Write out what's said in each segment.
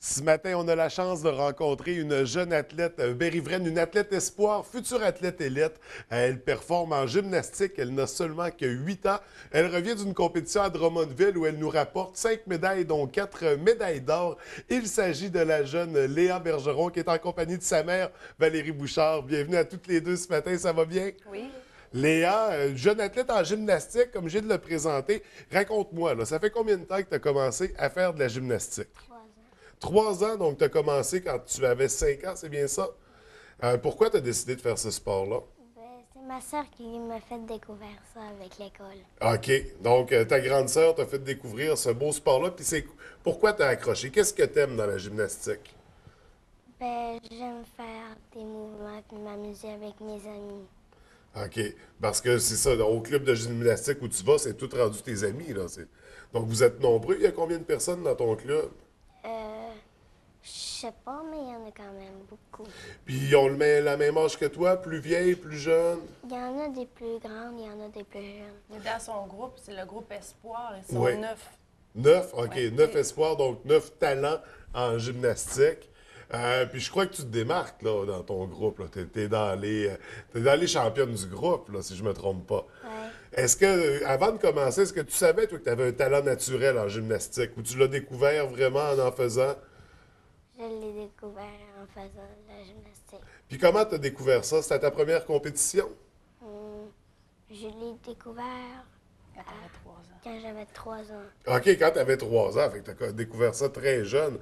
Ce matin, on a la chance de rencontrer une jeune athlète bérivraine, une athlète espoir, future athlète élite. Elle performe en gymnastique. Elle n'a seulement que 8 ans. Elle revient d'une compétition à Drummondville où elle nous rapporte 5 médailles, dont 4 médailles d'or. Il s'agit de la jeune Léa Bergeron qui est en compagnie de sa mère, Valérie Bouchard. Bienvenue à toutes les deux ce matin. Ça va bien? Oui. Léa, jeune athlète en gymnastique, comme j'ai de le présenter. Raconte-moi, là, ça fait combien de temps que tu as commencé à faire de la gymnastique? 3 ans, donc tu as commencé quand tu avais 5 ans, c'est bien ça? Pourquoi tu as décidé de faire ce sport-là? C'est ma sœur qui m'a fait découvrir ça avec l'école. OK. Donc, ta grande sœur t'a fait découvrir ce beau sport-là. Puis pourquoi tu as accroché? Qu'est-ce que tu aimes dans la gymnastique? J'aime faire des mouvements et m'amuser avec mes amis. OK. Parce que c'est ça, au club de gymnastique où tu vas, c'est tout rendu tes amis, là. Donc, vous êtes nombreux. Il y a combien de personnes dans ton club? Je sais pas, mais il y en a quand même beaucoup. Puis ils ont la même âge que toi, plus vieille, plus jeune? Il y en a des plus grandes, il y en a des plus jeunes. Mais dans son groupe, c'est le groupe Espoir. Ils sont Oui. 9. 9, OK. Ouais. 9 espoirs, donc 9 talents en gymnastique. Puis je crois que tu te démarques là, dans ton groupe. Tu es, dans les championnes du groupe, là, si je me trompe pas. Ouais. Est-ce que, avant de commencer, est-ce que tu savais, toi, que tu avais un talent naturel en gymnastique ou tu l'as découvert vraiment en faisant? Je l'ai découvert en faisant de la gymnastique. Puis comment tu as découvert ça? C'était ta première compétition? Je l'ai découvert Quand t'avais 3 ans. quand j'avais 3 ans. OK, quand tu avais 3 ans, fait que tu as découvert ça très jeune,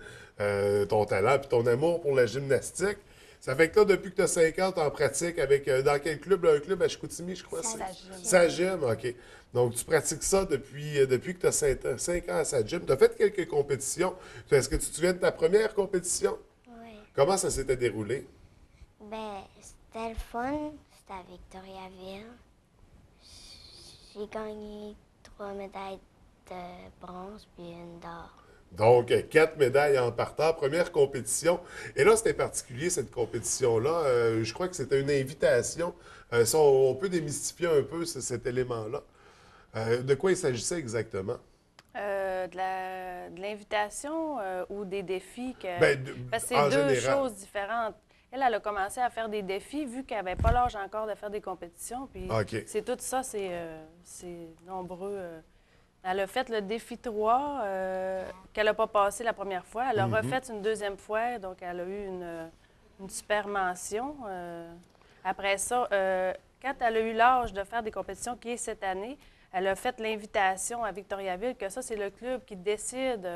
ton talent puis ton amour pour la gymnastique. Ça fait que là, depuis que tu as 5 ans, tu en pratiques avec, dans quel club? Un club à Chicoutimi, je crois. Sagem. Sagem, OK. Donc, tu pratiques ça depuis que tu as 5 ans à Sagem. Tu as fait quelques compétitions. Est-ce que tu te souviens de ta première compétition? Oui. Comment ça s'était déroulé? C'était le fun. C'était à Victoriaville. J'ai gagné 3 médailles de bronze puis une d'or. Donc, 4 médailles en partant, première compétition. Et là, c'était particulier, cette compétition-là. Je crois que c'était une invitation. Ça, on peut démystifier un peu cet élément-là. De quoi il s'agissait exactement? De l'invitation ou des défis que. Ben, Parce que en c'est deux général. choses différentes. Elle a commencé à faire des défis vu qu'elle n'avait pas l'âge encore de faire des compétitions. Puis OK. c'est tout ça, c'est nombreux. Elle a fait le défi 3 qu'elle n'a pas passé la première fois. Elle a refait une deuxième fois, donc elle a eu une super mention. Après ça, quand elle a eu l'âge de faire des compétitions, qui est cette année, elle a fait l'invitation à Victoriaville, que ça, c'est le club qui décide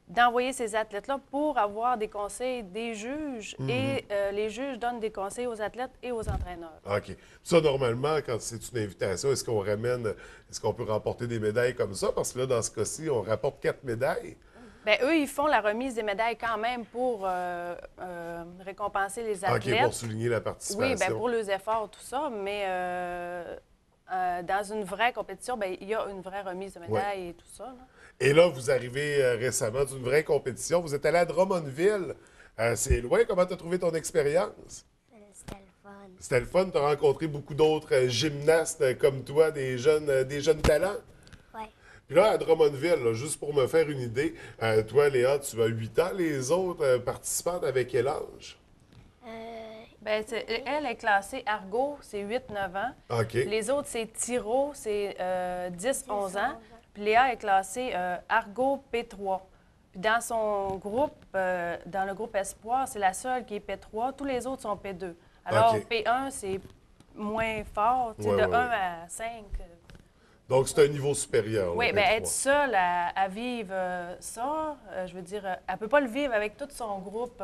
d'envoyer ces athlètes-là pour avoir des conseils des juges. Et les juges donnent des conseils aux athlètes et aux entraîneurs. OK. Ça, normalement, quand c'est une invitation, est-ce qu'on peut remporter des médailles comme ça? Parce que là, dans ce cas-ci, on rapporte 4 médailles. Bien, eux, ils font la remise des médailles quand même pour récompenser les athlètes. OK, pour souligner la participation. Oui, bien, pour leurs efforts, tout ça, mais dans une vraie compétition, bien, il y a une vraie remise de médailles et tout ça. Là. Et là, vous arrivez récemment d'une vraie compétition. Vous êtes allé à Drummondville. C'est loin. Comment tu as trouvé ton expérience? C'était le fun. C'était le fun. Tu as rencontré beaucoup d'autres gymnastes comme toi, des jeunes talents. Ouais. Puis là, à Drummondville, là, juste pour me faire une idée, toi, Léa, tu as 8 ans. Les autres participantes avec quel âge? Bien, elle est classée Argo, c'est 8-9 ans. OK. Les autres, c'est Tiro, c'est 10-11 ans. Puis Léa est classée Argo P3. Puis dans son groupe, dans le groupe Espoir, c'est la seule qui est P3. Tous les autres sont P2. Alors, OK. P1, c'est moins fort, tu sais, Ouais, de ouais, 1 ouais. à 5. Donc, c'est un niveau supérieur. Oui, le bien, P3. être seule à vivre ça, je veux dire, elle ne peut pas le vivre avec tout son groupe,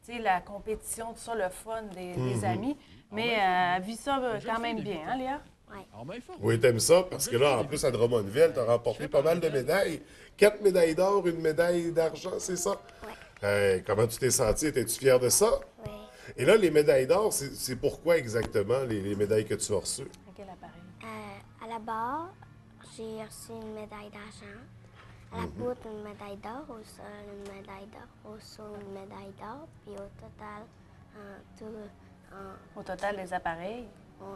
tu sais, la compétition, tout ça, le fun des amis, mais elle vit ça quand même bien, hein, Léa? Oui, t'aimes ça, parce que là, en plus, à Drummondville, tu as remporté pas mal de médailles. 4 médailles d'or, une médaille d'argent, c'est ça? Ouais. Comment tu t'es senti? Étais-tu fier de ça? Oui. Et là, les médailles d'or, c'est pourquoi exactement les médailles que tu as reçues? À quel appareil? À la barre, j'ai reçu une médaille d'argent. À la poutre, une médaille d'or. Au sol, une médaille d'or. Au saut, une médaille d'or. Puis au total, Au total, les appareils?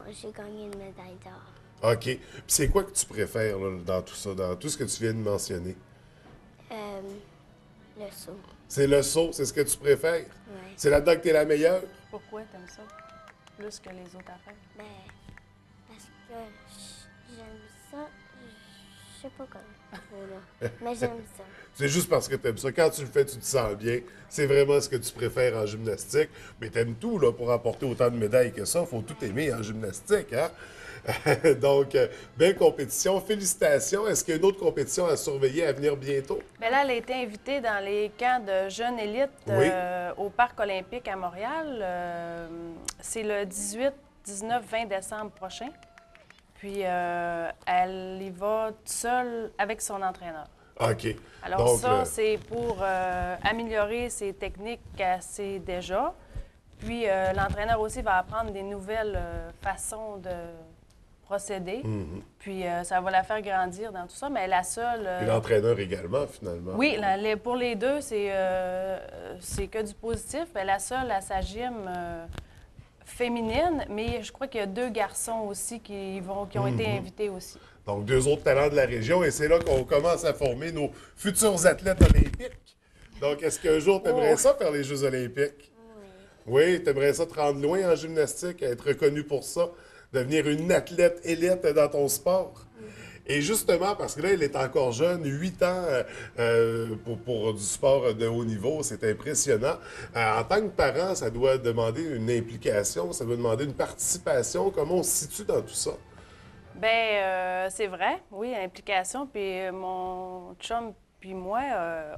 j'ai gagné une médaille d'or. OK. Puis c'est quoi que tu préfères là, dans tout ça, dans tout ce que tu viens de mentionner? Le saut. C'est le saut, c'est ce que tu préfères? Oui. C'est là-dedans que tu es la meilleure? Pourquoi t'aimes ça plus que les autres affaires? Ben, parce que j'aime ça. Je sais pas comment. Là. Mais j'aime ça. C'est juste parce que tu aimes ça. Quand tu le fais, tu te sens bien. C'est vraiment ce que tu préfères en gymnastique. Mais tu aimes tout là, pour apporter autant de médailles que ça. Il faut tout aimer en gymnastique. Hein? Donc, belle compétition. Félicitations. Est-ce qu'il y a une autre compétition à surveiller à venir bientôt? Bien là, elle a été invitée dans les camps de jeunes élites Oui. au Parc olympique à Montréal. C'est le 18, 19, 20 décembre prochain. Puis, elle y va toute seule avec son entraîneur. OK. Alors Donc, ça, c'est pour améliorer ses techniques qu'elle sait déjà. Puis l'entraîneur aussi va apprendre des nouvelles façons de procéder. Puis ça va la faire grandir dans tout ça. Mais la seule... et l'entraîneur également, finalement. Oui, pour les deux, c'est que du positif. Mais la seule à sa gym féminine, mais je crois qu'il y a 2 garçons aussi qui ont été invités aussi. Donc, 2 autres talents de la région. Et c'est là qu'on commence à former nos futurs athlètes olympiques. Donc, est-ce qu'un jour, tu aimerais ça faire les Jeux olympiques? Oui, tu aimerais ça te rendre loin en gymnastique, être reconnu pour ça, devenir une athlète élite dans ton sport? Et justement, parce que là, il est encore jeune, 8 ans pour du sport de haut niveau, c'est impressionnant. En tant que parent, ça doit demander une implication, ça doit demander une participation. Comment on se situe dans tout ça? Bien, c'est vrai, oui, l'implication. Puis mon chum puis moi,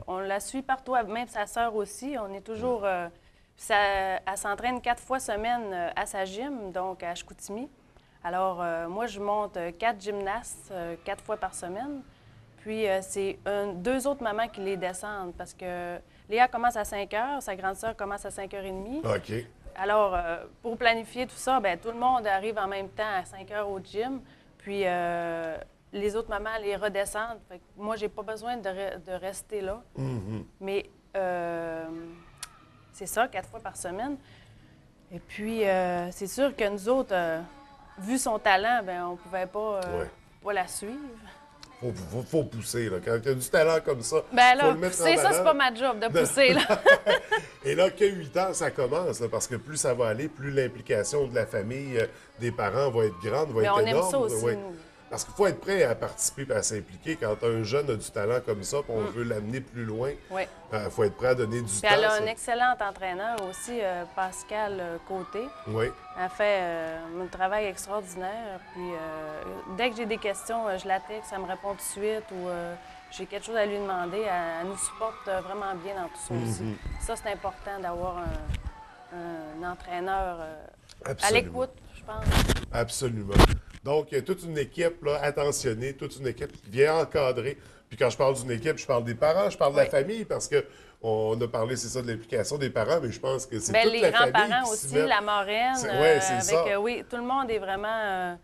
on la suit partout, même sa sœur aussi. On est toujours... elle s'entraîne 4 fois semaine à sa gym, donc à Chicoutimi. Alors, moi, je monte 4 gymnastes 4 fois par semaine. Puis, c'est 2 autres mamans qui les descendent parce que Léa commence à 5 heures, sa grande sœur commence à 5h30. OK. Alors, pour planifier tout ça, bien, tout le monde arrive en même temps à 5 heures au gym. Puis, les autres mamans les redescendent. Fait que moi, j'ai pas besoin de rester là. Mais c'est ça, 4 fois par semaine. Et puis, c'est sûr que nous autres, vu son talent, bien, on ne pouvait pas la suivre. Faut pousser, là. Quand tu as du talent comme ça, Bien faut là, le mettre en pousser, ça, avant. c'est pas ma job de pousser, là. Et là, que 8 ans, ça commence, là, parce que plus ça va aller, plus l'implication de la famille, des parents va être grande, va Mais être on énorme. aime ça aussi, Oui. nous. Parce qu'il faut être prêt à participer et à s'impliquer. Quand un jeune a du talent comme ça, puis on veut l'amener plus loin, Oui. faut être prêt à donner du Puis temps. elle a ça. un excellent entraîneur aussi, Pascal Côté. Oui. Elle fait un travail extraordinaire. Puis dès que j'ai des questions, je la texte, elle me répond tout de suite ou j'ai quelque chose à lui demander. Elle nous supporte vraiment bien dans tout ça aussi. Ça, c'est important d'avoir un entraîneur à Absolument. l'écoute, je pense. Absolument. Donc, il y a toute une équipe là, attentionnée, toute une équipe qui vient encadrer. Puis quand je parle d'une équipe, je parle des parents, je parle de la famille, parce que on a parlé, c'est ça, de l'implication des parents, mais je pense que c'est Bien, toute les la famille grands-parents qui aussi, s'y met. la marraine. Oui, c'est ça. Oui, tout le monde est vraiment...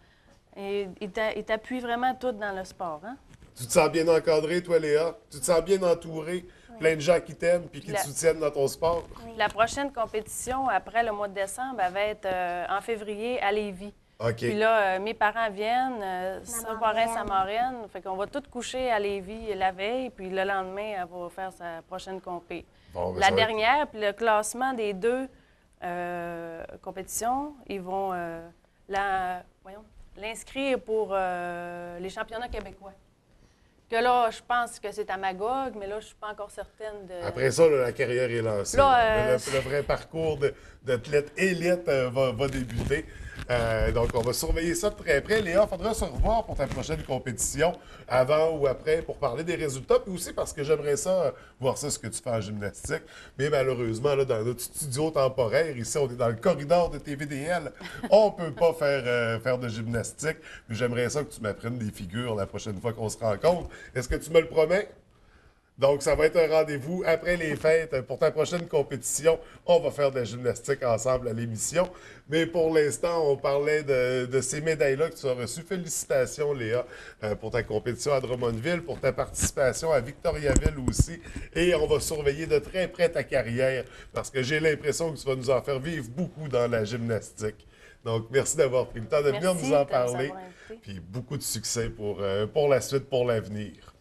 il t'appuie vraiment tout dans le sport, hein? Tu te sens bien encadré, toi, Léa? Tu te sens bien entouré? Plein de gens qui t'aiment puis qui te soutiennent dans ton sport? La prochaine compétition, après le mois de décembre, elle va être en février à Lévis. OK. Puis là, mes parents viennent, son parrain, sa marraine. marraine. Fait qu'on va tous coucher à Lévis la veille, puis le lendemain, elle va faire sa prochaine compé. Bon, ben, La ça va être- dernière, puis le classement des 2 compétitions, ils vont l'inscrire pour les championnats québécois. Que là, je pense que c'est à Magog, mais là, je suis pas encore certaine de... Après ça, là, la carrière est lancée. Là, Le vrai parcours d'athlète élite va débuter. Donc, on va surveiller ça de très près. Léa, il faudra se revoir pour ta prochaine compétition, avant ou après, pour parler des résultats. Puis aussi parce que j'aimerais ça, voir ça, ce que tu fais en gymnastique. Mais malheureusement, là, dans notre studio temporaire, ici, on est dans le corridor de TVDL. On ne peut pas faire de gymnastique. Mais j'aimerais ça que tu m'apprennes des figures la prochaine fois qu'on se rencontre. Est-ce que tu me le promets? Donc, ça va être un rendez-vous après les fêtes. Pour ta prochaine compétition, on va faire de la gymnastique ensemble à l'émission. Mais pour l'instant, on parlait de ces médailles-là que tu as reçues. Félicitations, Léa, pour ta compétition à Drummondville, pour ta participation à Victoriaville aussi. Et on va surveiller de très près ta carrière parce que j'ai l'impression que tu vas nous en faire vivre beaucoup dans la gymnastique. Donc, merci d'avoir pris le temps de venir Merci nous en de nous parler. avoir invités. Puis beaucoup de succès pour la suite, pour l'avenir.